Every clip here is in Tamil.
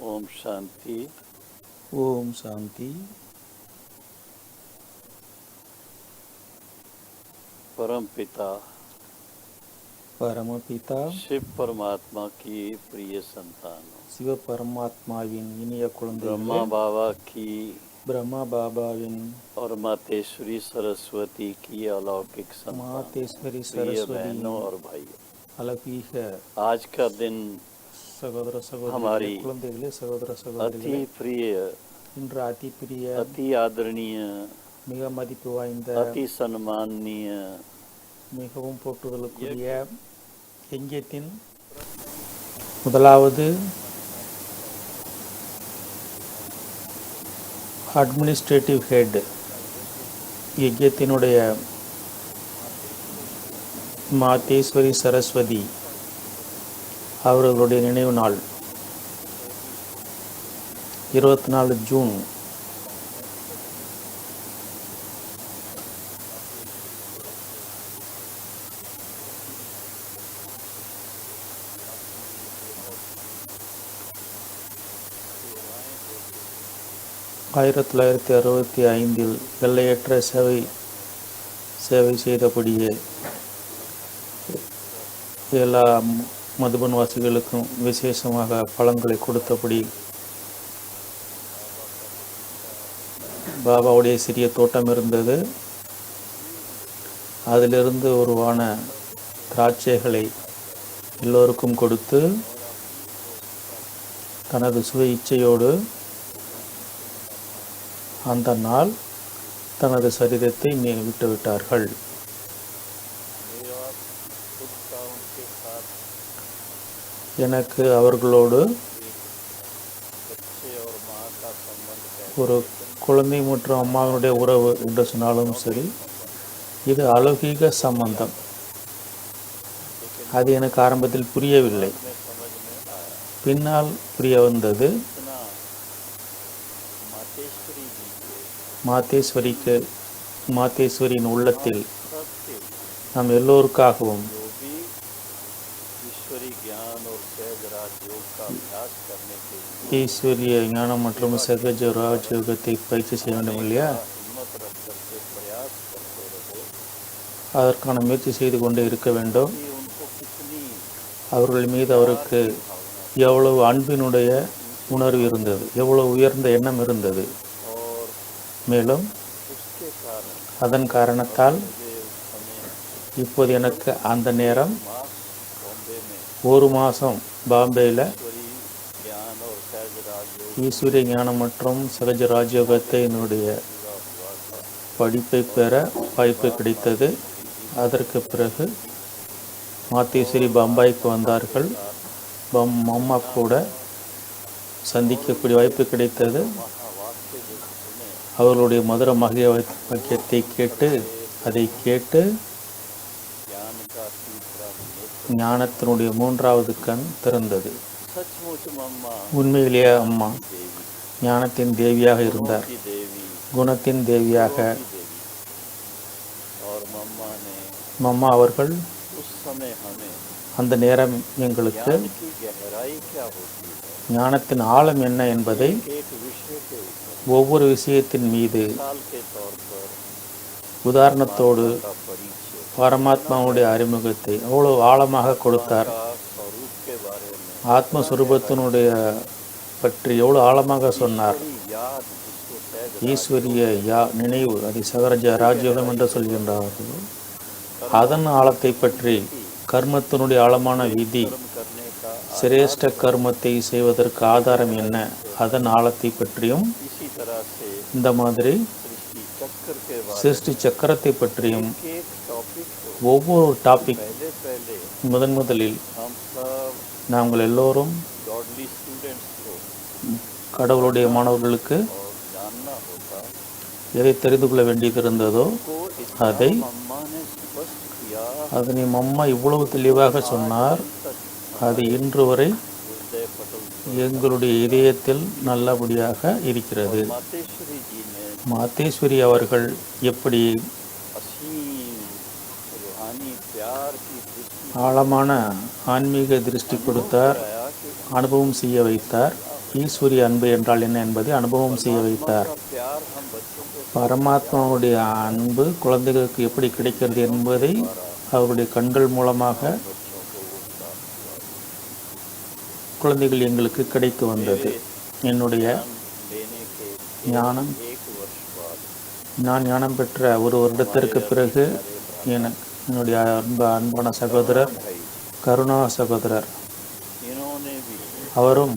ओम शांति। ओम शांति। परम पिता परमपिता शिव परमात्मा की प्रिय संतानों, சிவ பரமாத்மாவின் இனிய குழந்தைகளே, ब्रह्मा बाबा की பிரம்மா பாபாவின் और मातेश्वरी सरस्वती की अलौकिक संतान, மாதேஸ்வரி प्रिय बहनों சரஸ்வதியின் और भाइयों, அழகீக आज का दिन சகோதர சகோதரிகளே, हमारी குழந்தைகளே, சகோதர अति சகோதரிகளே, प्रिय, இன்று அதிப்பிரிய, अति आदरणीय, மிக மதிப்பு வாய்ந்த, अति सम्माननीय மிகவும் போற்றுதலுக்குரிய யஜ்ஞத்தின் முதலாவது அட்மினிஸ்ட்ரேட்டிவ் ஹெட், யஜ்ஞத்தினுடைய மாதேஸ்வரி சரஸ்வதி அவர்களுடைய நினைவு நாள் 24 ஜூன் 1965 எல்லையற்ற சேவை செய்தபடியே எல்லா மதுபன்வாசிகளுக்கும் விசேஷமாக பழங்களை கொடுத்தபடி பாபாவுடைய சிறிய தோட்டம் இருந்தது. அதிலிருந்து உருவான திராட்சைகளை எல்லோருக்கும் கொடுத்து தனது சுய இச்சையோடு அந்த நாள் தனது சரீரத்தை விட்டுவிட்டார்கள். எனக்கு அவர்களோடு ஒரு குழந்தை மற்றும் அம்மாவினுடைய உறவு என்று சொன்னாலும் சரி, இது அலௌகீக சம்பந்தம். அது எனக்கு ஆரம்பத்தில் புரியவில்லை, பின்னால் புரிய வந்தது. மாதேஸ்வரியின் உள்ளத்தில் நாம் எல்லோருக்காகவும் ஈஸ்வரிய ஞானம் மற்றும் சகஜ ராஜயோகத்தை பயிற்சி செய்ய வேண்டும் இல்லையா? அதற்கான முயற்சி செய்து கொண்டே இருக்க வேண்டும். அவர்கள் மீது அவருக்கு எவ்வளவு அன்பினுடைய உணர்வு இருந்தது, எவ்வளவு உயர்ந்த எண்ணம் இருந்தது. மேலும் அதன் காரணத்தால் இப்போது எனக்கு அந்த நேரம் ஒரு மாதம் பாம்பேயில் ஈஸ்வரிய ஞானம் மற்றும் சகஜ ராஜயோகத்தை என்னுடைய படிப்பை பெற வாய்ப்பு கிடைத்தது. அதற்கு பிறகு மாதேஸ்வரி பம்பாய்க்கு வந்தார்கள். அம்மா கூட சந்திக்கக்கூடிய வாய்ப்பு கிடைத்தது. அவர்களுடைய மதுர மகிழ வாக்கியத்தை கேட்டு அதை கேட்டு ஞானத்தினுடைய மூன்றாவது கண் திறந்தது. உண்மையிலேயே அம்மா ஞானத்தின் தேவியாக இருந்தார், குணத்தின் தேவியாக. மம்மா அவர்கள் அந்த நேரம் எங்களுக்கு ஞானத்தின் ஆழம் என்ன என்பதை ஒவ்வொரு விஷயத்தின் மீது உதாரணத்தோடு பரமாத்மாவுடைய அறிமுகத்தை அவ்வளவு ஆழமாக கொடுத்தார். ஆத்மஸ்வரூபத்தினுடைய பற்றி எவ்வளவு ஆழமாக சொன்னார். ஈஸ்வரிய நினைவு, அதை சகஜ ராஜயோகம் என்று சொல்கின்றார்கள். அதன் ஆழத்தை பற்றி, கர்மத்தினுடைய ஆழமான விதி, சிரேஷ்ட கர்மத்தை செய்வதற்கு ஆதாரம் என்ன, அதன் ஆழத்தை பற்றியும், இந்த மாதிரி சிருஷ்டி சக்கரத்தை பற்றியும் ஒவ்வொரு டாபிக் முதலில் நாங்கள் எல்லோரும் கடவுளுடைய மாணவர்களுக்கு எதை தெரிந்து கொள்ள வேண்டியது இருந்ததோ அதனை அம்மா இவ்வளவு தெளிவாக சொன்னார். அது இன்று வரை எங்களுடைய இதயத்தில் நல்லபடியாக இருக்கிறது. மாதேஸ்வரி அவர்கள் எப்படி ஆழமான ஆன்மீக திருஷ்டி கொடுத்தார், அனுபவம் செய்ய வைத்தார் ஈஸ்வரிய அன்பு என்றால் என்ன என்பதை அனுபவம் செய்ய வைத்தார். का प्यार हम बच्चों को பரமாத்மாவுடைய அன்பு குழந்தைகளுக்கு எப்படி கிடைக்கிறது என்பதை அவருடைய கண்கள் மூலமாக बच्चों को वो प्राप्त குழந்தைகள் எங்களுக்கு கிடைத்து வந்தது. என்னுடைய लेने के ஞானம் एक वर्ष बाद நான் ஞானம் பெற்ற ஒரு வருடத்திற்கு பிறகு என்னுடைய அன்பான சகோதரர் भाई கருணா சகோதரர் इन्होंने भी அவரும்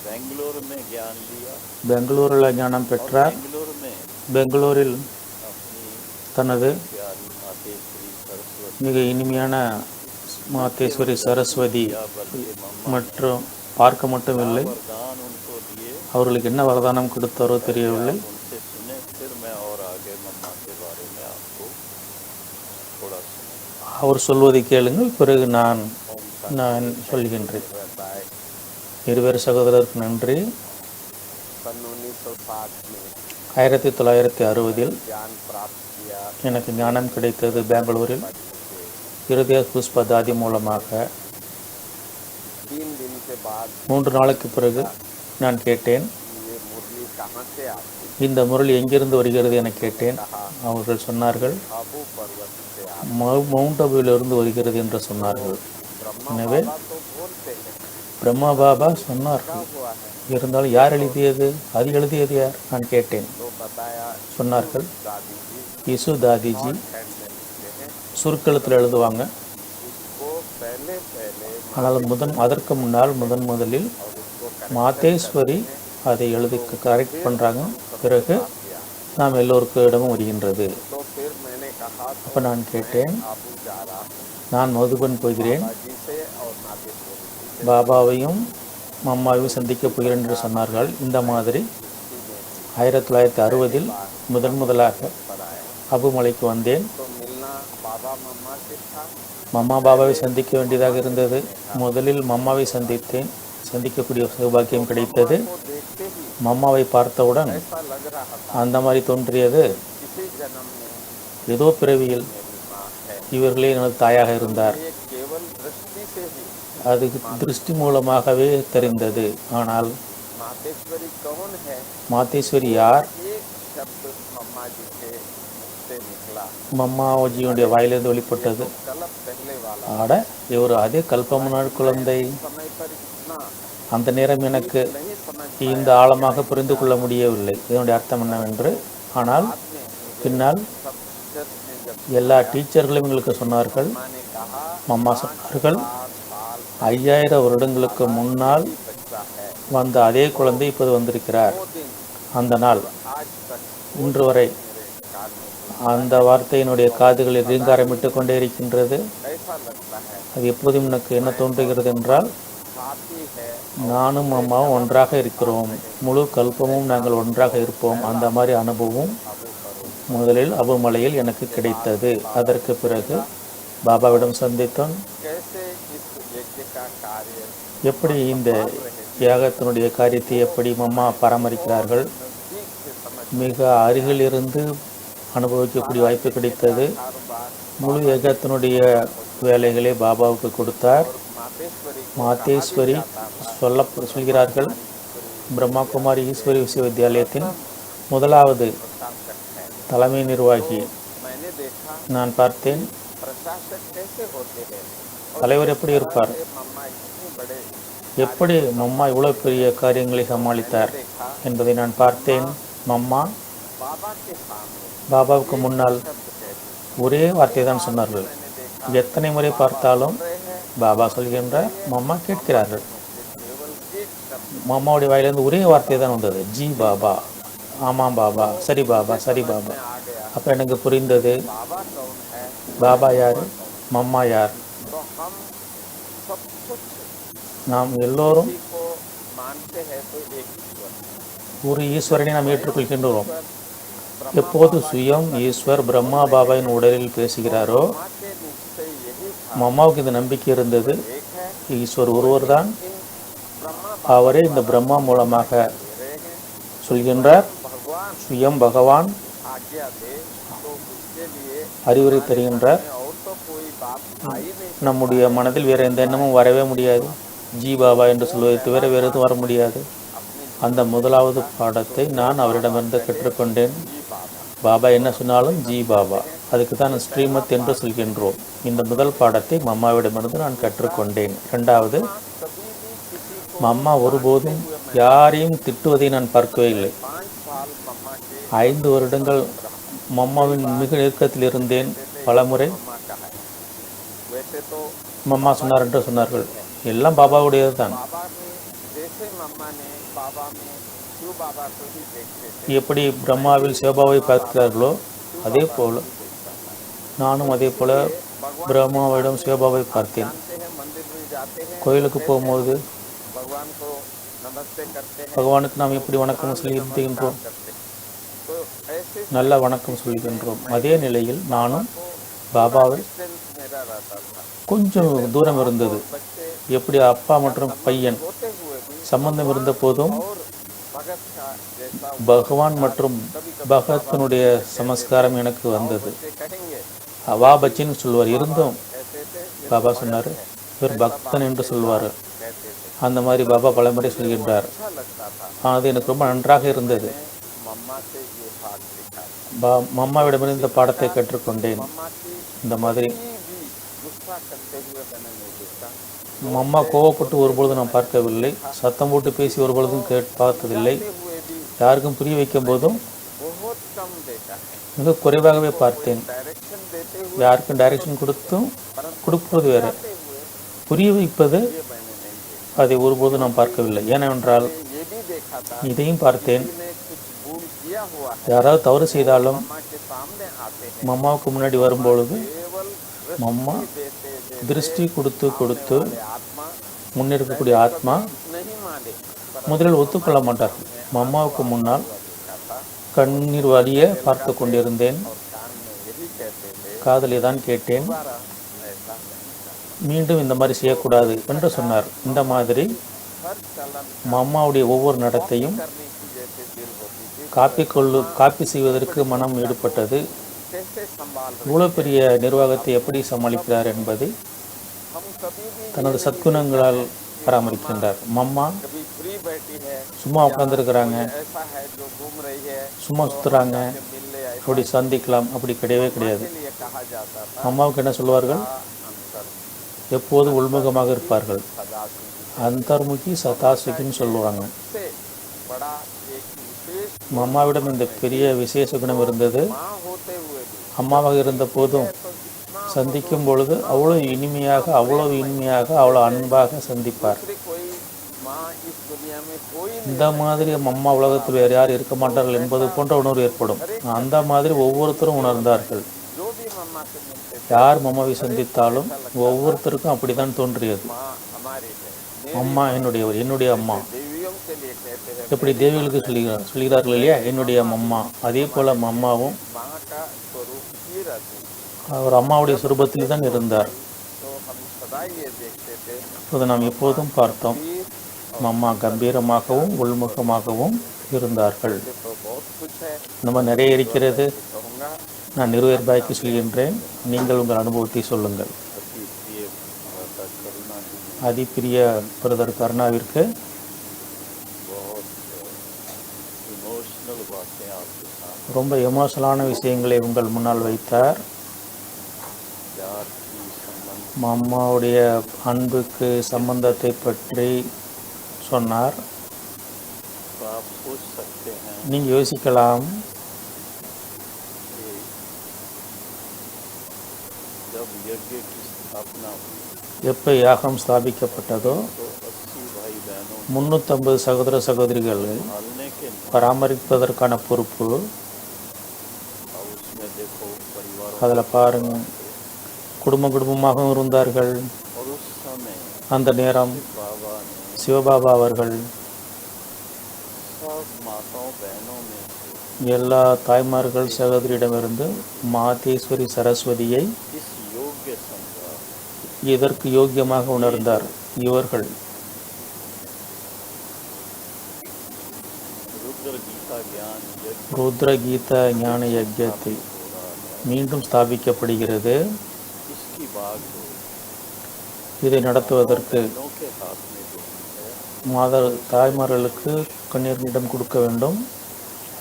बेंगलोर में ज्ञान लिया। பெங்களூரில் ஞானம் பெற்றார். बेंगलोर में பெங்களூரில் अपनी தனது प्यारी मातेश्वरी सरस्वती மிக இனிமையான மாதேஸ்வரி சரஸ்வதி या बल्कि मम्मा மற்றும் பார்க்க மட்டும் இல்லை, वरदान उनको दिए, அவர்களுக்கு என்ன வரதானம் கொடுத்தாரோ தெரியவில்லை. उनसे सुने। फिर मैं और आगे मम्मा के बारे में आपको थोड़ा सुना। அவர் சொல்வதை கேளுங்கள், பிறகு நான் சொல்கின்றேன். இருவேறு சகோதரருக்கு நன்றி. सन 1960 में 1960 ज्ञान प्राप्त किया। எனக்கு ஞானம் கிடைத்தது பெங்களூரில் இருதய புஷ்ப தாதி மூலமாக. 3 दिन के बाद 3 நாளுக்கு பிறகு நான் கேட்டேன், ये मुरली कहाँ से आती? இந்த முரளி எங்கிருந்து வருகிறது என கேட்டேன். அவர்கள் சொன்னார்கள், आबू पर्वत से आती। மவுண்ட் அபுவிலிருந்து வருகிறது என்று சொன்னார்கள். ब्रह्मा எனவே बाबा तो बोलते हैं, பிரம்மா பாபா சொன்னார்கள். हुआ है இருந்தாலும் யார் எழுதியது, அது எழுதியது யார் நான் கேட்டேன். तो बताया சொன்னார்கள், दादी जी இசு தாதிஜி हैंड में लिखते हैं। சுருக்கெழுத்தில் எழுதுவாங்க. उसको पहले ஆனால் அதற்கு முன்னால் முதலில் और उसको மாதேஸ்வரி அதை எழுதி கரெக்ட் பண்ணுறாங்க. பிறகு நாம் எல்லோருக்கிடமும் வருகின்றது. तो फिर मैंने कहा அப்போ நான் கேட்டேன், आबू जा रहा हूँ நான் மதுபன் போகிறேன், बाजी से और नागेश्वरी பாபாவையும் மம்மாவையும் சந்திக்கப் போகிறேன் என்று சொன்னார்கள். இந்த மாதிரி 1960 முதலாக पढ़ाया। அபுமலைக்கு வந்தேன். तो मिलना बाबा मम्मा से था। மம்மா பாபாவை சந்திக்க வேண்டியதாக இருந்தது. முதலில் மம்மாவை சந்திக்கக்கூடிய சௌபாக்கியம் கிடைத்தது. वो देखते ही மம்மாவை பார்த்தவுடன் ऐसा लग रहा था அந்த மாதிரி தோன்றியது, किसी जन्म में ஏதோ பிறவியில் मेरी माँ है। இவர்களே எனது தாயாக இருந்தார். ये केवल दृष्टि से ही அது திருஷ்டி மூலமாகவே தெரிந்தது. ஆனால் मातेश्वरी कौन है? மாதேஸ்வரி யார்? एक शब्द मम्मा जी के मुख से निकला। மம்மாஜியுடைய வாயிலிருந்து வெளிப்பட்டது, कल्प पहले वाला ஆட இவர் அதே கல்பமுனாள் குழந்தை. समय पर इतना அந்த நேரம் எனக்கு नहीं समझ இந்த ஆழமாக புரிந்து கொள்ள முடியவில்லை இதனுடைய அர்த்தம் என்னவென்று. ஆனால் பின்னால் सब टीचर्स ने जब எல்லா டீச்சர்களும் எங்களுக்கு சொன்னார்கள். माँ ने कहा மம்மா சொன்னார்கள், 5 साल 5000 வருடங்களுக்கு முன்னால் बच्चा है। வந்த அதே குழந்தை இப்போது வந்திருக்கிறார். वो दिन அந்த நாள் आज तक இன்று வரை मेरे कान में அந்த வார்த்தையினுடைய காதுகளில் ரீங்காரமிட்டு கொண்டே இருக்கின்றது. ऐसा लगता है அது எப்போதும் எனக்கு என்ன தோன்றுகிறது என்றால், साथी है। நானும் அம்மாவும் ஒன்றாக இருக்கிறோம், முழு கல்பமும் நாங்கள் ஒன்றாக இருப்போம். அந்த மாதிரி அனுபவம் முதலில் அபுமலையில் எனக்கு கிடைத்தது. அதற்கு பிறகு பாபாவிடம் சந்தித்தோம். कैसे इस यज्ञ का कार्य எப்படி இந்த யாகத்தினுடைய காரியத்தை எப்படி மம்மா பராமரிக்கிறார்கள், नजदीक से समझ மிக அருகில் இருந்து அனுபவிக்கக்கூடிய வாய்ப்பு கிடைத்தது. हर बार முழு யகத்தினுடைய வேலைகளை பாபாவுக்கு கொடுத்தார். मातेश्वरी மாதேஸ்வரி சொல்கிறார்கள், பிரம்மா குமாரி ஈஸ்வரி விஸ்வவித்யாலயத்தின் முதலாவது प्रशासक है। தலைமை நிர்வாகி. मैंने देखा நான் பார்த்தேன், प्रशासक कैसे होते हैं। தலைவர் எப்படி இருப்பார், मम्मा इतने बड़े எப்படி மம்மா இவ்வளோ பெரிய காரியங்களை சமாளித்தார் देखा என்பதை நான் பார்த்தேன். மம்மா बाबा के सामने பாபாவுக்கு முன்னால் शब्द कहते ஒரே வார்த்தை தான் சொன்னார்கள். எத்தனை முறை பார்த்தாலும் பாபா சொல்கின்றார், மம்மா கேட்கிறார்கள். केवल एक शब्द மம்மாவுடைய வாயிலிருந்து ஒரே வார்த்தை தான் வந்தது, ஜி பாபா, ஆமாம் பாபா, சரி பாபா, சரி பாபா. आ गया। அப்போ எனக்கு புரிந்தது, बाबा कौन है? பாபா யார், மம்மா யார். तो हम सब कुछ நாம் எல்லோரும் किसी को मानते हैं तो एक ईश्वर। ஒரு ஈஸ்வரனை நாம் ஏற்றுக்கொள்கின்றோம். எப்போது சுயம் ஈஸ்வர் பிரம்மா பாபாவின் உடலில் பேசுகிறாரோ, माँ के निश्चय यही था। மம்மாவுக்கு இந்த நம்பிக்கை இருந்தது, एक है ஈஸ்வர் ஒருவர் தான், इन ब्रह्मा அவரே இந்த பிரம்மா மூலமாக दे रहे हैं। சொல்கின்றார். भगवान சுயம் பகவான் आज्ञा दे तो उसके लिए அறிவுரை தருகின்றார். और तो कोई बात आई नहीं। நம்முடைய மனதில் வேறு எந்த எண்ணமும் வரவே முடியாது. ஜி பாபா என்று சொல்வதை தவிர வேறு எதுவும் வர முடியாது. अपने அந்த முதலாவது பாடத்தை நான் அவரிடமிருந்து கற்றுக்கொண்டேன். जी बाबा பாபா என்ன சொன்னாலும் ஜி பாபா, அதுக்கு தான் ஸ்ரீமத் என்று சொல்கின்றோம். இந்த முதல் பாடத்தை மம்மாவிடமிருந்து நான் கற்றுக்கொண்டேன். ரெண்டாவது, कभी भी किसी को மம்மா ஒருபோதும் யாரையும் திட்டுவதை நான் பார்க்கவே இல்லை. 5 साल मम्मा के 5 வருடங்கள் மம்மாவின் மிக நெருக்கத்தில் இருந்தேன். பலமுறை मम्मा का है। वैसे तो மம்மா சொன்னார் என்று சொன்னார்கள். எல்லாம் பாபாவுடையது தான். बाबा में जैसे मम्मा ने बाबा में शिव बाबा को ही देखते थे, எப்படி பிரம்மாவில் சிவபாவை பார்க்கிறார்களோ அதே போல நானும் அதே போல பிரம்மாவிடம் சிவபாவை பார்த்தேன். जानते हैं मंदिर में जाते हैं கோயிலுக்கு போகும்போது भगवान को नमस्ते करते हैं, பகவானுக்கு நாம் எப்படி வணக்கம் செலுத்துகின்றோம், करते हैं। तो ऐसे நல்ல வணக்கம் சொல்கின்றோம். அதே நிலையில் நானும் பாபாவை डिस्टेंस मेरा रहता था। கொஞ்சம் தூரம் இருந்தது. बच्चे எப்படி அப்பா மற்றும் பையன் होते हुए भी சம்பந்தம் இருந்த போதும் और भगत का जैसा பகவான் மற்றும் பகத்தினுடைய சமஸ்காரம் எனக்கு வந்தது. बच्चे कहेंगे வா பச்சின்னு சொல்லுவார். இருந்தும் ऐसे थे பாபா சொன்னார், இவர் பக்தன் என்று சொல்வார். कहते थे। அந்த மாதிரி பாபா பலமுறை சொல்கின்றார். अच्छा लगता था। அது எனக்கு ரொம்ப நன்றாக இருந்தது. मम्मा से ये पाठ सीखा। மம்மாவிடமிருந்து இந்த பாடத்தை கற்றுக்கொண்டேன். मम्मा की இந்த மாதிரி भी गुस्सा करते हुए मैंने नहीं देखा। மம்மா கோவப்பட்டு ஒருபொழுதும் நான் பார்க்கவில்லை. சத்தம் போட்டு பேசி ஒருபொழுதும் பார்த்ததில்லை. हुए भी யாருக்கும் புரிய வைக்கும் போதும் बहुत कम देखा है। மிக குறைவாகவே பார்த்தேன். डायरेक्शन देते हुए யாருக்கும் டைரக்ஷன் கொடுப்பது வேறு, हुए புரிய வைப்பது ये मैंने नहीं देखा। அதை ஒருபோதும் நான் பார்க்கவில்லை. ஏனென்றால் ये भी देखा था இதையும் பார்த்தேன். ने कुछ भूल किया हुआ है, யாராவது தவறு செய்தாலும் मम्मा के सामने आते हैं, மம்மாவுக்கு முன்னாடி வரும்பொழுது केवल மம்மா देते देते திருஷ்டி கொடுத்து आत्मा முன்னே இருக்கக்கூடிய ஆத்மா नहीं माने। முதலில் ஒத்துக்கொள்ள மாட்டார்கள். மம்மாவுக்கு முன்னால் देखा था கண்ணீர் வழிய பார்த்து கொண்டிருந்தேன். और कान में यही कहते थे காதலை தான் கேட்டேன், दोबारा ऐसा नहीं करना। மீண்டும் இந்த மாதிரி செய்யக்கூடாது என்று சொன்னார். இந்த மாதிரி हर चलन மம்மாவுடைய ஒவ்வொரு நடத்தையும் करने की जैसे दिल होती थी, காப்பி செய்வதற்கு மனம் ஈடுபட்டது. कैसे संभाल रहे। இவ்வளோ பெரிய நிர்வாகத்தை எப்படி சமாளிக்கிறார் என்பதை हम कभी भी தனது சத்குணங்களால் பராமரிக்கின்றார். மம்மா कभी फ्री बैठी है, சும்மா உட்காந்துருக்கிறாங்க, ऐसा है जो घूम रही है, சும்மா சுற்றுறாங்க, मिलने ऐसा அப்படி சந்திக்கலாம், அப்படி கிடையவே கிடையாது. के लिए कहा जाता था। அம்மாவுக்கு என்ன சொல்வார்கள், अंतर எப்போதும் உள்முகமாக இருப்பார்கள். सदा से அந்தர்முகி சதாசிகின்னு சொல்லுவாங்க. से बड़ा एक विशेष மம்மாவிடம் இந்த பெரிய விசேஷ குணம் இருந்தது. माँ होते हुए भी அம்மாவாக இருந்த போதும் तो इतना சந்திக்கும் பொழுது அவ்வளோ இனிமையாக அவ்வளோ அன்பாக சந்திப்பார். दूसरी कोई माँ इस दुनिया में कोई नहीं। இந்த மாதிரி அம்மா உலகத்தில் வேறு யார் இருக்க மாட்டார்கள் என்பது போன்ற உணர்வு ஏற்படும். அந்த மாதிரி ஒவ்வொருத்தரும் உணர்ந்தார்கள். जो भी मम्मा से मिलते थे, யார் மம்மாவை சந்தித்தாலும் ஒவ்வொருத்தருக்கும் அப்படித்தான் தோன்றியது. माँ हमारी है। அம்மா என்னுடைய அம்மா. देवियों के लिए कहते हैं, எப்படி தேவிகளுக்கு சொல்கிறார்கள் இல்லையா, என்னுடைய அம்மா. அதே போல மம்மாவும் माँ का स्वरूप ही रहती। அவர் அம்மாவுடைய சுரூபத்தில் தான் இருந்தார். तो हम सदा ये देखते थे அப்போது நாம் எப்போதும் பார்த்தோம், कि மம்மா கம்பீரமாகவும் உள்முகமாகவும் இருந்தார்கள். तो बहुत कुछ है। நம்ம நிறைய இருக்கிறது. कहूँगा நான் நிறுவற்பாய்க்கு சொல்கின்றேன், நீங்கள் உங்கள் அனுபவத்தை சொல்லுங்கள். अति प्रिय माता करुणा जी அதிப்பிரிய பிரதர் கருணாவிற்கு बहुत इमोशनल बातें आपके साथ, ரொம்ப எமோஷனலான விஷயங்களை உங்கள் முன்னால் வைத்தார். प्यार की संबंध மம்மாவுடைய அன்புக்கு சம்பந்தத்தை பற்றி சொன்னார். तो आप सोच सकते हैं நீங்கள் யோசிக்கலாம், कि जब यज्ञ की स्थापना हुई எப்போ யாகம் ஸ்தாபிக்கப்பட்டதோ तो 80 भाई बहनों 350 சகோதர சகோதரிகள் पालने के பராமரிப்பதற்கான பொறுப்பு. और उसमें देखो परिवार அதில் பாருங்க, குடும்பமாகவும் இருந்தார்கள். और उस समय அந்த நேரம் बाबा ने சிவபாபா அவர்கள் सब माताओं बहनों में எல்லா தாய்மார்கள் சகோதரியிடமிருந்து மாதேஸ்வரி சரஸ்வதியை इस योग्य समझा। இதற்கு யோக்கியமாக உணர்ந்தார். இவர்கள் रुद्र गीता ज्ञान यज्ञ ருத்ர கீதா ஞான யஜ்யத்தை हो रहा है, மீண்டும் ஸ்தாபிக்கப்படுகிறது. इसकी बात हो இதை நடத்துவதற்கு बहनों के हाथ में देनी है। மாதர் தாய்மார்களுக்கு கன்னியர்களிடம் கொடுக்க வேண்டும்.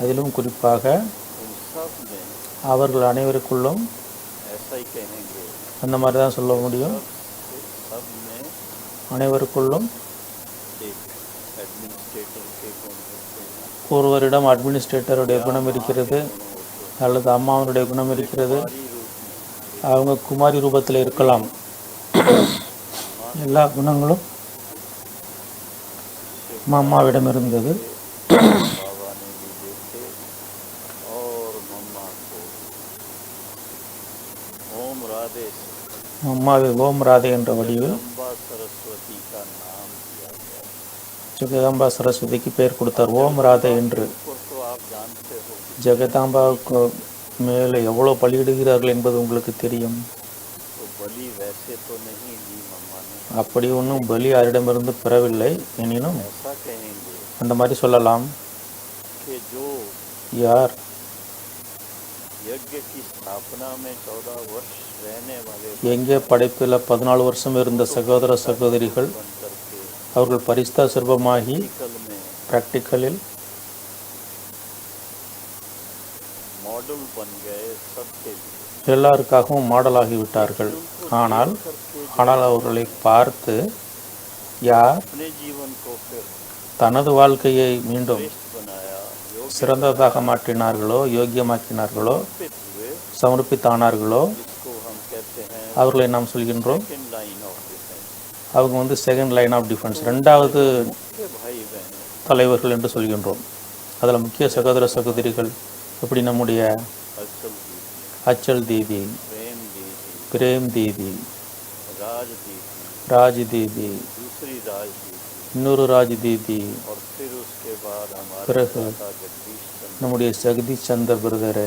அதிலும் குறிப்பாக उन सब में அவர்கள் அனைவருக்குள்ளும் ऐसा ही कहेंगे, அந்த மாதிரி தான் சொல்ல முடியும். सब में அனைவருக்குள்ளும் एक एडमिनिस्ट्रेटर के गुण होते हैं, ஒருவரிடம் அட்மினிஸ்ட்ரேட்டருடைய குணம் இருக்கிறது அல்லது அம்மாவனுடைய குணம் இருக்கிறது. हमारी रूप में அவங்க குமாரி ரூபத்தில் இருக்கலாம். எல்லா குணங்களும் மம்மாவிடம் இருந்தது. बाबा ने भी देखे और मम्मा को ओम राधे से மம்மாவை ஓம் ராதே என்ற வடிவில் जगदम्बा सरस्वती का नाम दिया गया। ஜெகதாம்பா சரஸ்வதிக்கு பெயர் கொடுத்தார், ஓம் ராதே என்று. ऊपर तो आप जानते हो, ஜெகதாம்பாவுக்கு மேலே எவ்வளோ பலியிடுகிறார்கள் என்பது உங்களுக்கு தெரியும். तो बलि वैसे तो नहीं ली मम्मा ने, அப்படி ஒன்றும் பலி யாரிடமிருந்து பெறவில்லை. எனினும் ऐसा कहेंगे அந்த மாதிரி சொல்லலாம். कि जो யார் यज्ञ की स्थापना में 14 वर्ष रहने वाले எங்கே படைப்பில் 14 வருஷம் இருந்த சகோதர சகோதரிகள் बन करके அவர்கள் பரிஸ்தா சிற்பமாகி कल में பிராக்டிக்கலில் मॉडल बन गए सबके लिए। எல்லாருக்காகவும் மாடலாகிவிட்டார்கள். ஆனால் அவர்களை பார்த்து யார் अपने जीवन को फिर தனது வாழ்க்கையை மீண்டும் श्रेष्ठ बनाया, योग சிறந்ததாக மாற்றினார்களோ, யோக்கியமாக்கினார்களோ, हुए, சமர்ப்பித்தானார்களோ, जिसको हम कहते हैं அவர்களை நாம் சொல்கின்றோம். Second line of defence. அவங்க செகண்ட் லைன் ஆஃப் டிஃபென்ஸ், ரெண்டாவது मुख्य भाई बहन தலைவர்கள் என்று சொல்கின்றோம். அதில் முக்கிய சகோதர சகோதரிகள் எப்படி நம்முடைய अचल दीदी, அச்சல் தீதி, प्रेम दीदी, பிரேம் தீதி, राज दीदी, ராஜ் தீதி, दूसरी राज दीदी, இன்னொரு ராஜ் தீதி, और फिर उसके बाद हमारे பிறகு भ्राता जगदीश चंद्र, நம்முடைய ஜெகதீஷ் சந்தர் பிரதர்,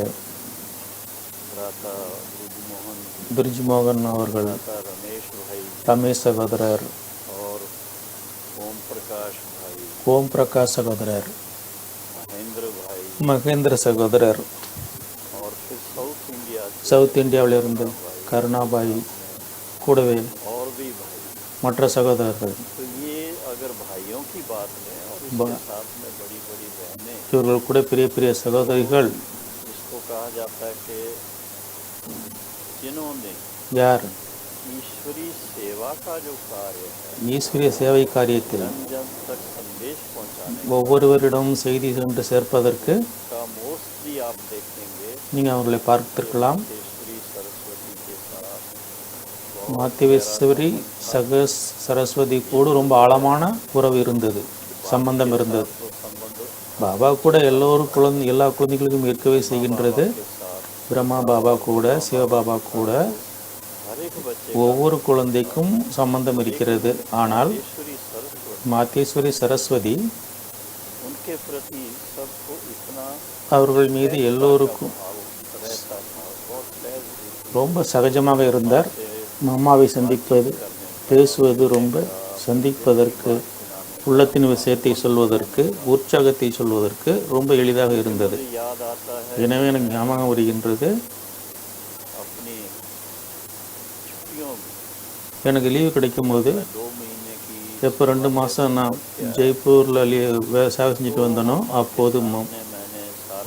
भ्राता ब्रजमोहन, பிரிஜ்மோகன் அவர்கள், भ्राता रमेश भाई ரமேஷ் சகோதரர், और ओम प्रकाश भाई, ஓம் பிரகாஷ் சகோதரர், महेंद्र भाई, மகேந்திர சகோதரர், और फिर साउथ इंडिया के சவுத் இந்தியாவிலிருந்து கருணாபாய், கூடவே और भी भाई। மற்ற சகோதரர்கள். तो ये अगर भाइयों की बात लें और इसके साथ में बड़ी बड़ी बहनें, இவர்கள் கூட பெரிய பெரிய சகோதரிகள் जिसको कहा जाता है कि जिन्होंने யார் ईश्वरी सेवा का जो कार्य है, ஈஸ்வரிய சேவை காரியத்தில் जन जन तक संदेश पहुंचाने ஒவ்வொருவரிடமும் செய்தி சென்று சேர்ப்பதற்கு का मोस्टली आप देखेंगे நீங்கள் அவர்களை பார்த்திருக்கலாம். ईश्वरी सरस्वती के साथ மாத்தியேஸ்வரி சரஸ்வதி கூட ரொம்ப ஆழமான உறவு இருந்தது, சம்பந்தம் இருந்தது. तो संबंध பாபா கூட எல்லா குழந்தைகளுக்கும் இருக்கவே செய்கின்றது. के साथ பிரம்மா பாபா கூட, சிவபாபா கூட हर एक बच्चे ஒவ்வொரு குழந்தைக்கும் சம்பந்தம் இருக்கிறது. ஆனால் ईश्वरी सरस्वती மாத்தேஸ்வரி சரஸ்வதி उनके प्रति सबको इतना அவர்கள் மீது எல்லோருக்கும் भाव रहता था, बहुत सहज भी ரொம்ப சகஜமாக இருந்தார். से அம்மாவை சந்திப்பது, பேசுவது, ரொம்ப சந்திப்பதற்கு, உள்ளத்தின் விஷயத்தை சொல்வதற்கு, உற்சாகத்தை சொல்வதற்கு ரொம்ப எளிதாக இருந்தது. मुझे याद आता है எனவே எனக்கு ஞாபகம் வருகின்றது, अपनी छुट्टियों में எனக்கு லீவு கிடைக்கும்போது 2 महीने की எப்போ 2 மாதம் நான் ஜெய்ப்பூரில் சேவை செஞ்சுட்டு வந்தனோ அப்போது मैंने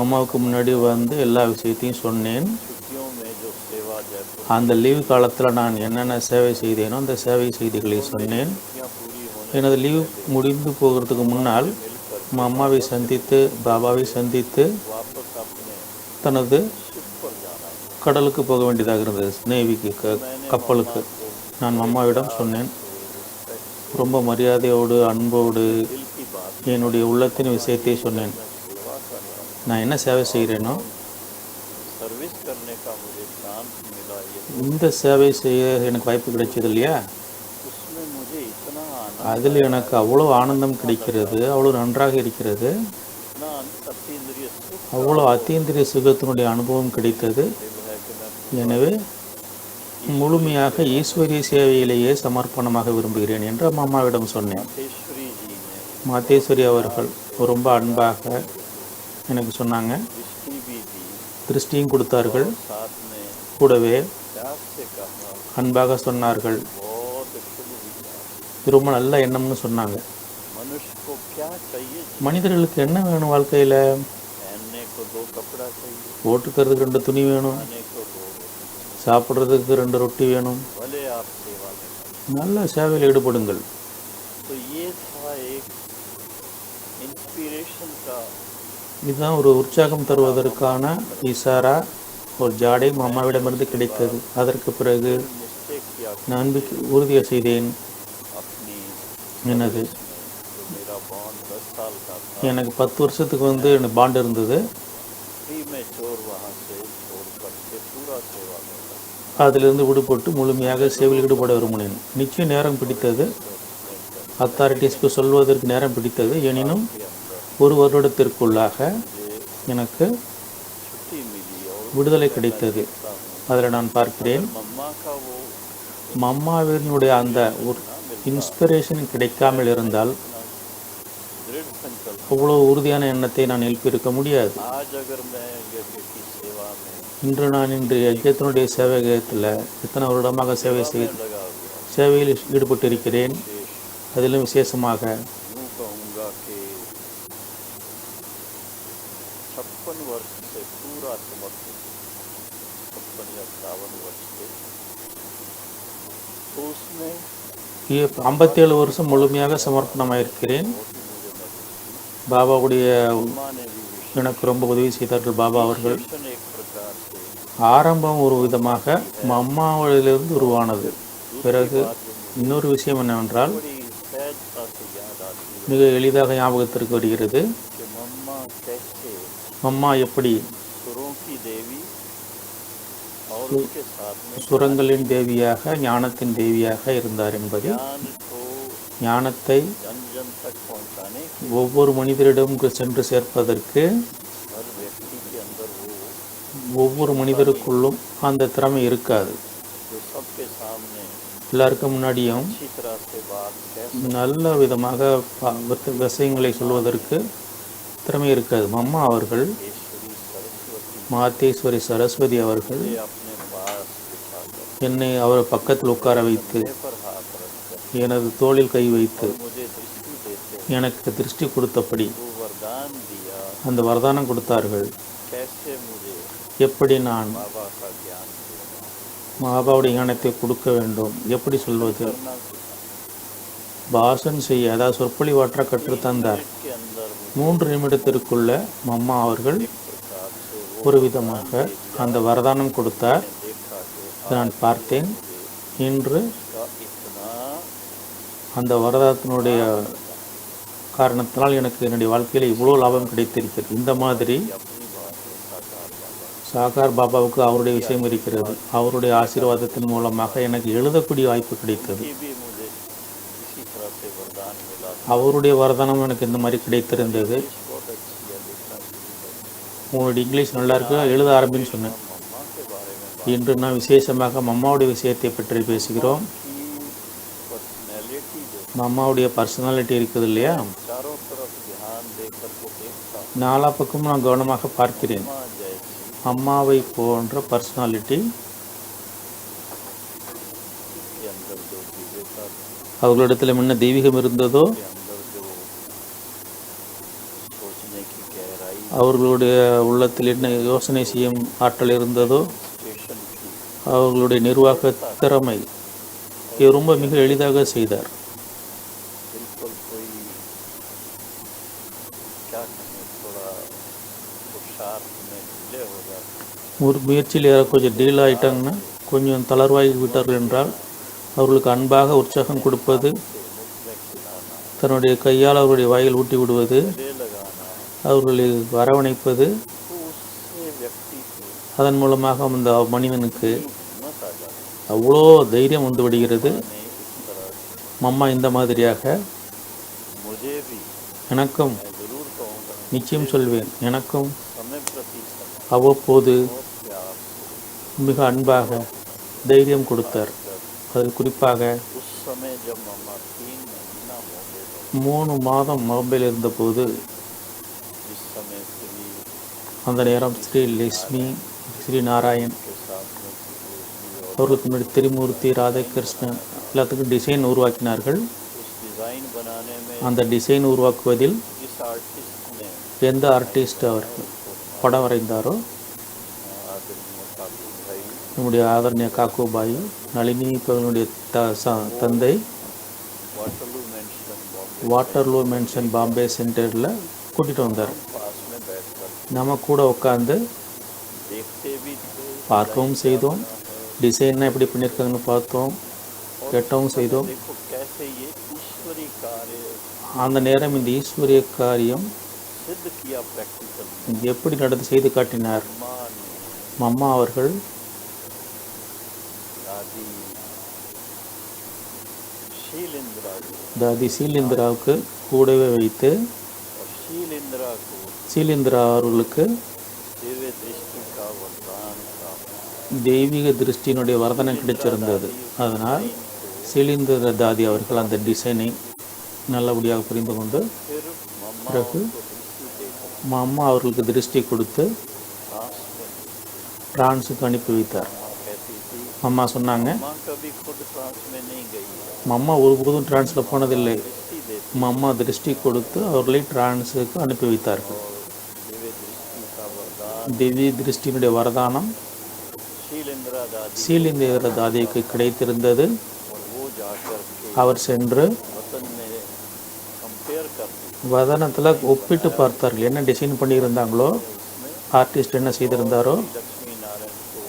அம்மாவுக்கு முன்னாடி வந்து எல்லா விஷயத்தையும் சொன்னேன். छुट्टियों में जो सेवा जयपुर அந்த லீவு காலத்தில் நான் என்னென்ன சேவை செய்தேனோ அந்த சேவை செய்திகளை சொன்னேன். छुट्टियां पूरी होने எனது லீவு முடிந்து போகிறதுக்கு முன்னால் அம்மாவை சந்தித்து, பாபாவை சந்தித்து वापस अपने தனது शिप पर जाना है। கடலுக்கு போக வேண்டியதாக இருந்தது, நேவிக்கு, கப்பலுக்கு. நான் அம்மாவிடம் சொன்னேன், ரொம்ப மரியாதையோடு, அன்போடு दिल की बात, என்னுடைய உள்ளத்தின் விஷயத்தை சொன்னேன். सेवा कर रहा हूँ, நான் என்ன சேவை செய்கிறேனோ सर्विस करने का मुझे चांस मिला, ये இந்த சேவை செய்ய எனக்கு வாய்ப்பு கிடைச்சது இல்லையா, उसमें मुझे इतना आनंद, அதில் எனக்கு அவ்வளோ ஆனந்தம் கிடைக்கிறது, அவ்வளோ நன்றாக இருக்கிறது, इतना अतीन्द्रिय सुख அவ்வளோ அத்தீந்திரிய சுகத்தினுடைய அனுபவம் கிடைத்தது. दिल है कि मैं எனவே முழுமையாக ஈஸ்வரிய சேவையிலேயே சமர்ப்பணமாக விரும்புகிறேன் என்று அம்மாவிடம் சொன்னேன். मातेश्वरी जी ने மாத்தேஸ்வரி அவர்கள் ரொம்ப அன்பாக எனக்கு சொன்னாங்க, दृष्टि भी दी, திருஷ்டியும் கொடுத்தார்கள், साथ में கூடவே प्यार से कहा, அன்பாக சொன்னார்கள், बहुत शुभ இது ரொம்ப நல்ல எண்ணம்னு சொன்னாங்க. मनुष्य को क्या चाहिए? மனிதர்களுக்கு என்ன வேணும் வாழ்க்கையில்? पहनने को 2 कपड़ा चाहिए, போட்டுக்கிறதுக்கு 2 துணி வேணும், खाने को 2 रोटी, சாப்பிட்றதுக்கு 2 ரொட்டி வேணும். भले आप सेवा में करें। நல்ல சேவையில் ஈடுபடுங்கள். तो ये था एक इंस्पिरेशन का இதுதான் ஒரு உற்சாகம் தருவதற்கான இசாரா, ஒரு ஜாடை அம்மாவிடமிருந்து கிடைத்தது. அதற்கு பிறகு निश्चय किया कि நான் உறுதியை செய்தேன். अपनी என்னது, जो मेरा बॉन्ड 10 साल का था, எனக்கு 10 வருஷத்துக்கு எனக்கு பாண்ட் இருந்தது. प्री में चोर वहाँ से छोड़ करके पूरा सेवा में लगा। அதிலிருந்து விடுபட்டு முழுமையாக சேவையில் ஈடுபட விரும்பினேன். நிச்சயம் நேரம் பிடித்தது, அத்தாரிட்டிஸ்க்கு சொல்வதற்கு நேரம் பிடித்தது. எனினும் के अंदर 1 வருடத்திற்குள்ளாக मुझे எனக்கு छुट्टी मिली और விடுதலை கிடைத்தது. देखता हूँ அதில் நான் பார்க்கிறேன், मम्मा का वो மம்மாவினுடைய அந்த ஒரு இன்ஸ்பிரேஷன் கிடைக்காமல் இருந்தால் दृढ़ संकल्प, அவ்வளோ உறுதியான எண்ணத்தை நான் எழுப்பியிருக்க முடியாது. आज अगर मैं यज्ञ की सेवा में இன்று நான் யஜ்ஞத்தினுடைய சேவகத்தில் இத்தனை வருடமாக சேவை लगा हुआ சேவையில் ஈடுபட்டிருக்கிறேன். शेष அதிலும் விசேஷமாக यूँ कहूँगा कि 56 वर्ष से पूरा समर्पित, 56 या 57 वर्ष से, तो उसमें 57 வருஷம் முழுமையாக சமர்ப்பணமாயிருக்கிறேன். बहुत ही मुझे मदद की। பாபாவுடைய अम्मा ने भी विशेष எனக்கு ரொம்ப உதவி செய்தார்கள். பாபா அவர்கள் मिशन एक प्रकार से ஆரம்பம் ஒரு விதமாக அம்மாவிலிருந்து உருவானது. பிறகு இன்னொரு விஷயம் என்னவென்றால், बड़ी सहजता से याद आती है மிக எளிதாக ஞாபகத்திற்கு வருகிறது, कि मम्मा कैसे அம்மா எப்படி सुरों की देवी और उसके साथ में சுரங்களின் தேவியாக, ஞானத்தின் தேவியாக இருந்தார் என்பது, ज्ञान को ஞானத்தை जन जन तक पहुँचाने के ஒவ்வொரு மனிதரிடம் சென்று சேர்ப்பதற்கு हर व्यक्ति के अंदर वो ஒவ்வொரு மனிதருக்குள்ளும் அந்த திறமை இருக்காது. जो सबके सामने எல்லாருக்கும் முன்னாடியும் अच्छी तरह से बात कह நல்ல விதமாக விஷயங்களை சொல்வதற்கு திறமை இருக்காது. அம்மா அவர்கள், सकेश्वरी सरस्वती மாத்தேஸ்வரி சரஸ்வதி அவர்கள் ये अपने पास बिठाकर என்னை அவர் பக்கத்தில் உட்கார வைத்து, मुझे पर हाथ रखकर எனது தோளில் கை வைத்து मुझे दृष्टि देते எனக்கு திருஷ்டி கொடுத்தபடி वो वरदान दिया, அந்த வரதானம் கொடுத்தார்கள். कैसे मुझे எப்படி நான் बाबा का ज्ञान देना, பாபாவுடைய ஞானத்தை கொடுக்க வேண்டும், எப்படி சொல்வது, करना सिखाया। பாஷன் செய்ய, அதாவது சொற்பொழிவாற்ற கற்றுத்தந்தார். के अंदर 3 நிமிடத்திற்குள்ள அம்மா அவர்கள் प्रकार से वो ஒரு விதமாக அந்த வரதானம் கொடுத்தார். देखा कि இதை நான் பார்த்தேன். இன்று का इतना அந்த வரதானத்தினுடைய காரணத்தினால் எனக்கு என்னுடைய வாழ்க்கையில் இவ்வளோ லாபம் கிடைத்திருக்கிறது. இந்த மாதிரி अपनी बात है साकार बाबा சாகார் பாபாவுக்கு அவருடைய விஷயம் இருக்கிறது. அவருடைய ஆசீர்வாதத்தின் மூலமாக எனக்கு எழுதக்கூடிய வாய்ப்பு கிடைத்தது. की भी मुझे इसी तरह से वरदान मिला था। அவருடைய வரதானம் எனக்கு இந்த மாதிரி கிடைத்திருந்தது. बहुत अच्छी है, लिखना शुरू कर। உங்களுடைய இங்கிலீஷ் நல்லா இருக்கு, எழுத ஆரம்பின்னு சொன்னேன். मम्मा के बारे में இன்று நான் விசேஷமாக மம்மாவுடைய விஷயத்தை பற்றி பேசுகிறோம். की पर्सनैलिटी जो மம்மாவுடைய பர்சனாலிட்டி இருக்குது இல்லையா, चारों तरफ ध्यान देकर को देखता हूँ, நாலா பக்கமும் நான் கவனமாக பார்க்கிறேன். माँ जैसी அம்மாவை போன்ற பர்சனாலிட்டி के अंदर जो दिव्यता थी, அவர்களிடத்தில் முன்ன தெய்வீகம் இருந்ததோ, के अंदर जो सोचने की गहराई, அவர்களுடைய உள்ளத்தில் என்ன யோசனை செய்யும் ஆற்றல் இருந்ததோ, स्टेशन की அவர்களுடைய நிர்வாக திறமை இது ரொம்ப மிக எளிதாக செய்தார். बिल्कुल कोई क्या कहें, थोड़ा पुरुषार्थ में ढीले हो जाते, ஒரு முயற்சியில் யாராவது கொஞ்சம் டீல் ஆகிட்டாங்கன்னா, கொஞ்சம் தளர்வாகி விட்டார்கள் என்றால், அவர்களுக்கு அன்பாக உற்சாகம் கொடுப்பது, मुख में खिलाना, தன்னுடைய கையால் அவர்களுடைய வாயில் ஊட்டி விடுவது, गले लगाना, அவர்களை அரவணைப்பது, तो उससे व्यक्ति को அதன் மூலமாக அந்த மனிதனுக்கு हिम्मत आ जाती அவ்வளோ தைரியம் வந்து விடுகிறது. है। इस तरह மம்மா இந்த மாதிரியாக मुझे भी, எனக்கும், मैं जरूर कहूँगा, நிச்சயம் சொல்வேன், எனக்கும் समय प्रति समय அவ்வப்போது बहुत प्यार से மிக அன்பாக தைரியம் கொடுத்தார். அதில் குறிப்பாக उस समय जब मम्मा 3 महीना मोबाइल 3 மாதம் மொபைல் இருந்தபோது, जिस समय श्री அந்த நேரம் ஸ்ரீ லட்சுமி, ஸ்ரீ நாராயண், के साथ में श्री और அவர்களுக்கு முன்னாடி திரிமூர்த்தி, ராதாகிருஷ்ணன் எல்லாத்துக்கும் டிசைன் உருவாக்கினார்கள். बनाने में அந்த டிசைன் உருவாக்குவதில் जिस आर्टिस्ट ने எந்த ஆர்டிஸ்ட் அவர்கள் படம் வரைந்தாரோ आदरणीय काकू भाई நம்முடைய ஆதரணிய காக்குபாய் நளினி அவர்களுடைய தந்தை Waterloo mention Bombay Waterloo mention Bombay சென்டரில் கூட்டிகிட்டு வந்தார். पास में बैठकर நம்ம கூட உட்காந்து देखते भी थे பார்க்கவும் செய்தோம், டிசைன்னா எப்படி பண்ணியிருக்காங்கன்னு பார்த்தோம், கேட்டவும் செய்தோம். देखो कैसे ये ईश्वरी कार्य அந்த நேரம் இந்த ஈஸ்வரிய காரியம் सिद्ध किया प्रैक्टिकल எப்படி நடந்து செய்து காட்டினார். मां மம்மா அவர்கள் दादी शीलेंद्रा जी தாதி சீலேந்திராவுக்கு கூடவே வைத்து और शीलेंद्रा को சீலேந்திரா அவர்களுக்கு दिव्य दृष्टि का वरदान प्राप्त தெய்வீக திருஷ்டியினுடைய வரதனம் கிடைச்சிருந்தது. அதனால் சீலேந்திர தாதி அவர்கள் அந்த டிசைனை நல்லபடியாக புரிந்து கொண்டு फिर मम्मा பிறகு को दृष्टि देकर அம்மா அவர்களுக்கு திருஷ்டி கொடுத்து सांस में பிரான்ஸுக்கு அனுப்பி வைத்தார். माँ कहती थी அம்மா சொன்னாங்க, माँ कभी खुद फ्रांस में नहीं गई है அம்மா ஒருபோதும் டிரான்ஸில் போனதில்லை. दृष्टि देती அம்மா திருஷ்டி கொடுத்து அவர்களை டிரான்ஸுக்கு அனுப்பி வைத்தார்கள். और दिव्य दृष्टि का वरदान திவ்ய திருஷ்டியினுடைய வரதானம் शीलेंद्रा दादी சீலேந்திர தாதிக்கு கிடைத்திருந்தது. और वो जाकर के அவர் சென்று वतन में कंपेयर करती வதனத்தில் ஒப்பிட்டு பார்த்தார்கள். என்ன டிசைன் பண்ணியிருந்தாங்களோ, ஆர்டிஸ்ட் என்ன செய்திருந்தாரோ, लक्ष्मी नारायण को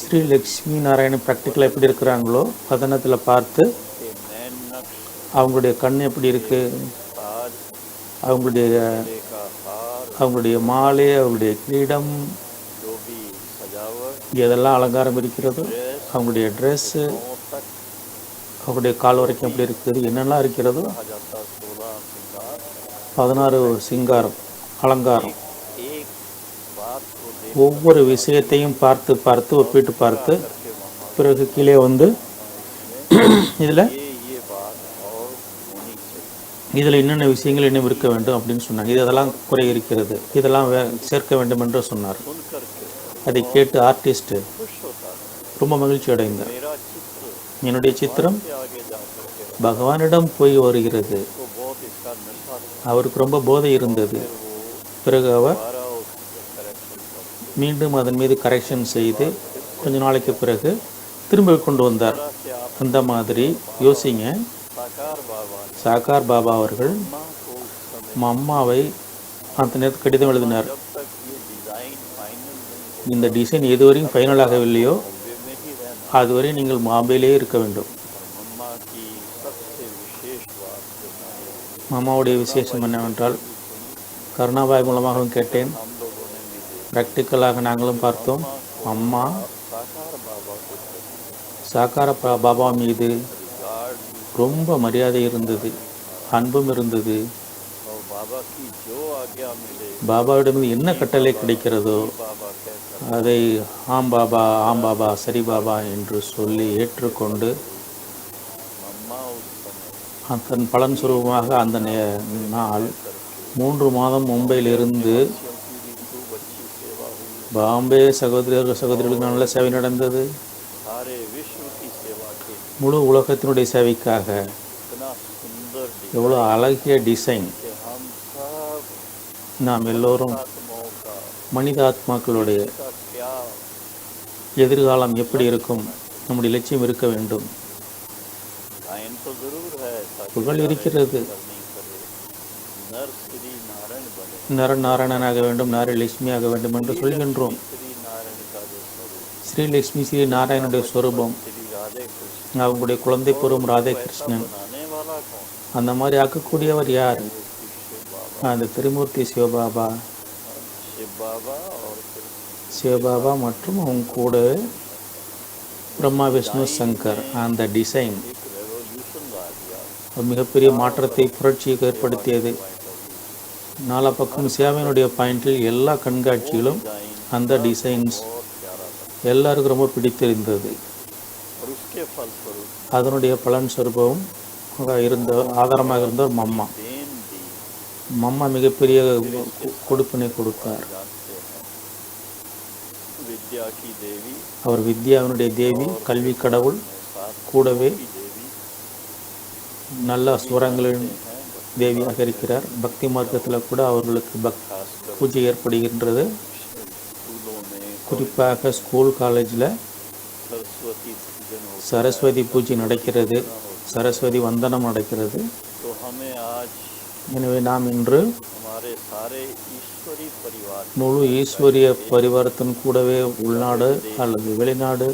ஸ்ரீ லக்ஷ்மி நாராயணன் ப்ராக்டிக்கலாக எப்படி இருக்கிறாங்களோ வதனத்தில் பார்த்து के नैन नक्श அவங்களுடைய கண் எப்படி இருக்குது, ताज அவங்களுடைய गले का हार அவங்களுடைய மாலை, அவங்களுடைய கிரீடம், जो भी सजावट எதெல்லாம் அலங்காரம் இருக்கிறதோ, அவங்களுடைய ட்ரெஸ்ஸு, पाँव तक அவங்களுடைய கால் வரைக்கும் எப்படி இருக்குது, என்னெல்லாம் இருக்கிறதோ, कहा जाता 16 श्रृंगार 16 சிங்காரம் அலங்காரம், एक बात को देख ஒவ்வொரு விஷயத்தையும் பார்த்து பார்த்து ஒப்பிட்டு பார்த்து के मम्मा பிறகு கீழே வந்து இதில் ये बात और होनी चाहिए இதில் என்னென்ன விஷயங்கள் இன்னும் இருக்க வேண்டும் அப்படின்னு சொன்னாங்க. இதெல்லாம் குறை இருக்கிறது, இதெல்லாம் சேர்க்க வேண்டும் என்று சொன்னார். सुन करके அதை கேட்டு ஆர்டிஸ்ட்டு खुश होता है ரொம்ப மகிழ்ச்சி அடைந்தார். मेरा चित्र என்னுடைய சித்திரம் से आगे जा करके பகவானிடம் போய் வருகிறது. तो बहुत इसका नशा था அவருக்கு ரொம்ப போதை இருந்தது. वो பிறகு அவர் दोबारा उसको करेक्शन करके மீண்டும் அதன் மீது கரெக்ஷன் செய்து கொஞ்ச நாளைக்கு பிறகு திரும்ப கொண்டு வந்தார். से आप அந்த மாதிரி யோசிங்க, साकार बाबा ने சாகார் பாபா அவர்கள் माँ को उस समय அம்மாவை அந்த நேரத்தில் கடிதம் எழுதினார். जब तक ये डिजाइन फाइनल नहीं இந்த டிசைன் எதுவரையும் ஃபைனல் ஆகவில்லையோ हो वे में ही रहना அதுவரை நீங்கள் பாம்பேயிலே இருக்க வேண்டும். और मम्मा की सबसे विशेष बात जो मैंने மாமாவுடைய விசேஷம் என்னவென்றால், கருணாபாய் மூலமாகவும் கேட்டேன், हम लोगों ने भी देखा ப்ராக்டிக்கலாக நாங்களும் பார்த்தோம். அம்மா साकार बाबा को சாகார பாபா மீது रिगार्ड ரொம்ப மரியாதை இருந்தது, அன்பும் இருந்தது. और बाबा की जो आज्ञा मिले பாபாவிடமிருந்து என்ன கட்டளை கிடைக்கிறதோ बाबा कहकर அதை ஆம் பாபா சரி பாபா என்று சொல்லி ஏற்றுக்கொண்டு मम्मा उस समय அதன் பலன் சுரூபமாக அந்த நாள் 3 மாதம் மும்பையிலிருந்து क्योंकि भी खूब अच्छी सेवा हुई பாம்பே சகோதரர்களுக்கு நல்ல சேவை நடந்தது. सारे विश्व की सेवा के लिए முழு உலகத்தினுடைய சேவைக்காக इतना सुंदर எவ்வளோ அழகிய டிசைன். कि हम सब நாம் எல்லோரும் आत्माओं का மனிதாத்மாக்களுடைய का क्या எதிர்காலம் எப்படி இருக்கும், நம்முடைய லட்சியம் இருக்க வேண்டும். गायन तो जरूर है ताकि புகழ் இருக்கிறது, करनी करे नर श्री नारायण बने நரநாராயணனாக வேண்டும், நாரலட்சுமியாக வேண்டும் என்று சொல்கின்றோம். श्री नारायण का जो स्वरूप ஸ்ரீலட்சுமி ஸ்ரீ நாராயணனுடைய ஸ்வரூபம், श्री राधे कृष्ण அவங்களுடைய குழந்தை பருவம் ராதே கிருஷ்ணன். बनाने वाला कौन அந்த மாதிரி ஆக்கக்கூடியவர் யார்? शिव बाबा அந்த திருமூர்த்தி சிவபாபா, शिव बाबा और फिर சிவபாபா மற்றும் அவங்க கூட பிரம்மா விஷ்ணு சங்கர். அந்த டிசைன் एक रेवोल्यूशन ला दिया ஒரு மிகப்பெரிய மாற்றத்தை, புரட்சியை ஏற்படுத்தியது. நாலா பக்கம் சேவையினுடைய பாயிண்டில் எல்லா கண்காட்சிகளும் அந்த டிசைன்ஸ் बहुत प्यारा था எல்லாருக்கும் ரொம்ப பிடித்திருந்தது. और उसके फलस्वरूप அதனுடைய பலன் சொரூபம் ஆதாரமாக இருந்தவர் மம்மா. देन दी மம்மா மிகப்பெரிய கொடுப்பினை கொடுத்தார். जानते हैं विद्या की देवी அவர் வித்யாவினுடைய தேவி, கல்வி கடவுள், साथ கூடவே की देवी நல்ல சுரங்களின் தேவியாக இருக்கிறார். பக்தி மார்க்கத்தில் கூட அவர்களுக்கு खासकर பூஜை ஏற்படுகின்றது. स्कूलों में குறிப்பாக ஸ்கூல் காலேஜில் सरस्वती पूजन होता சரஸ்வதி பூஜை நடக்கிறது, சரஸ்வதி வந்தனம் நடக்கிறது. तो हमें आज எனவே நாம் இன்று हमारे सारे ईश्वरी परिवार முழு ஈஸ்வரிய பரிவாரத்தின் கூடவே உள்நாடு அல்லது வெளிநாடு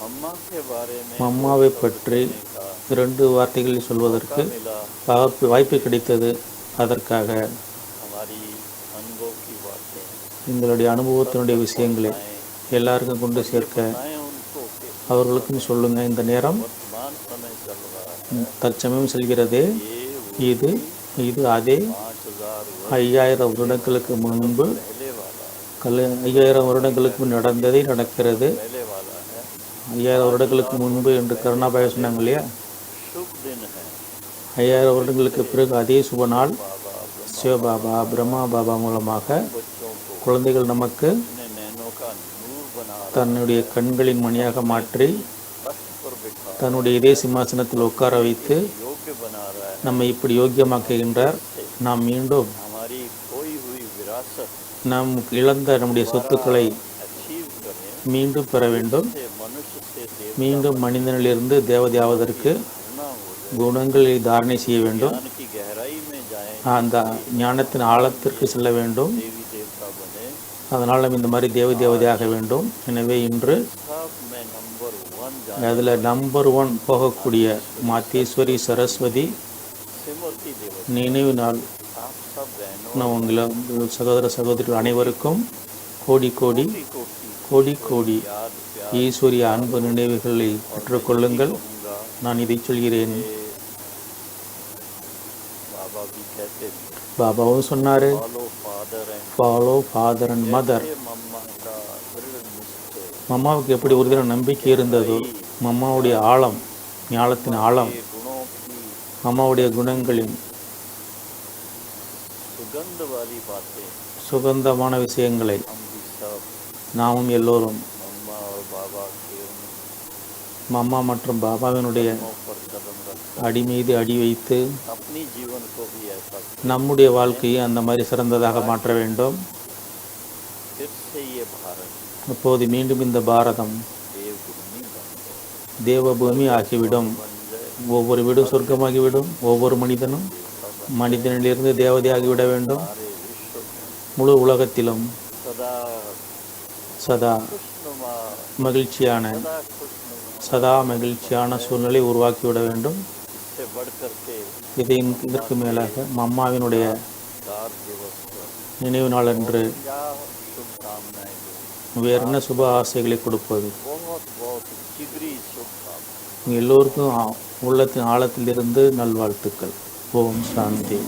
अम्मा के बारे में அம்மாவை பற்றி का 2 வார்த்தைகளில் சொல்வதற்கு मिला। வாய்ப்பு கிடைத்தது. அதற்காக हमारी अनुभव की बातें எங்களுடைய அனுபவத்தினுடைய விஷயங்களை எல்லாருக்கும் கொண்டு சேர்க்க आए उनको कि அவர்களுக்கும் சொல்லுங்க. இந்த நேரம் वर्तमान समय चल रहा है, தற்சமயம் செல்கிறது. ये இது இது அதே 5000 5000 வருடங்களுக்கு முன்பு पहले वाला 5000 வருடங்களுக்கு முன் நடந்ததே நடக்கிறது. पहले वाला है। 5000 வருடங்களுக்கு முன்பு என்று கருணாபாய் சொன்னாங்க இல்லையா? शुभ दिन है। 5000 வருடங்களுக்கு பிறகு அதே சுப நாள் बाबा சிவபாபா பிரம்மா பாபா மூலமாக बच्चों को குழந்தைகள் நமக்கு अपने नैनों का नूर बना தன்னுடைய கண்களின் மணியாக மாற்றி तख्त पर बिठा தன்னுடைய இதே சிம்மாசனத்தில் உட்கார வைத்து योग्य बना रहा है। நம்மை இப்படி யோக்கியமாக்குகின்றார். நாம் மீண்டும் हमारी खोई हुई विरासत நாம் இழந்த நம்முடைய சொத்துக்களை अचीव करें, மீண்டும் பெற வேண்டும். से मनुष्य से देव மீண்டும் மனிதனிலிருந்து தேவதையாவதற்கு ना हो குணங்களை தாரணை செய்ய வேண்டும். ज्ञान की गहराई में जाएं, அந்த ஞானத்தின் ஆழத்திற்கு செல்ல வேண்டும். देवी देवता बने। அதனால் நம்ம இந்த மாதிரி தேவதையாக வேண்டும். எனவே இன்று सब में नंबर 1 जाने அதில் நம்பர் 1 போகக்கூடிய மாத்தேஸ்வரி சரஸ்வதி सिमरती देवता நினைவு நாள். आप सब बहनों நான் உங்களை சகோதர சகோதரிகள் அனைவருக்கும் கோடி கோடி की कोटि கோடி கோடி याद प्यार ஈஸ்வரிய அன்பு நினைவுகளை பெற்றுக்கொள்ளுங்கள். दूंगा। நான் இதை சொல்கிறேன். बाबा भी कहते थे பாபாவும் சொன்னார், follow father and follow father and mother. मम्मा का दृढ़ निश्चय மம்மாவுக்கு எப்படி ஒரு தினம் நம்பிக்கை இருந்ததோ, மம்மாவுடைய ஆழம், ஞானத்தின் ஆழம், के गुणों की மம்மாவுடைய குணங்களின் सुगंध वाली बातें சுகந்தமான விஷயங்களை हम भी सब நாமும் எல்லோரும் मम्मा और बाबा के उन மம்மா மற்றும் பாபாவினுடைய कदमों पर कदम रख அடி மீது அடி வைத்து अपनी जीवन को भी ऐसा நம்முடைய வாழ்க்கையை அந்த மாதிரி சிறந்ததாக மாற்ற வேண்டும். फिर से ये भारत அப்போது மீண்டும் இந்த பாரதம் देवभूमि बन गए, தேவபூமி ஆகிவிடும். बन जाए ஒவ்வொரு வீடும் சொர்க்கமாகிவிடும். ஒவ்வொரு மனிதனும் மனிதனிலிருந்து தேவதையாகிவிட வேண்டும். सारे विश्व में முழு உலகத்திலும் सदा சதா खुशनुमा மகிழ்ச்சியான सदा खुशनुमा சதா மகிழ்ச்சியான சூழ்நிலை உருவாக்கிவிட வேண்டும். इससे बढ़ करके இதற்கு மேலாக மம்மாவினுடைய दार दिवस पर நினைவு நாளன்று क्या शुभकामनाएं दो, வேறு என்ன சுப ஆசைகளை கொடுப்பது. बहुत बहुत जिगरी शुभकामनाएं। உங்கள் எல்லோருக்கும் உள்ளத்தின் ஆழத்திலிருந்து நல்வாழ்த்துக்கள். ஓம் சாந்தி.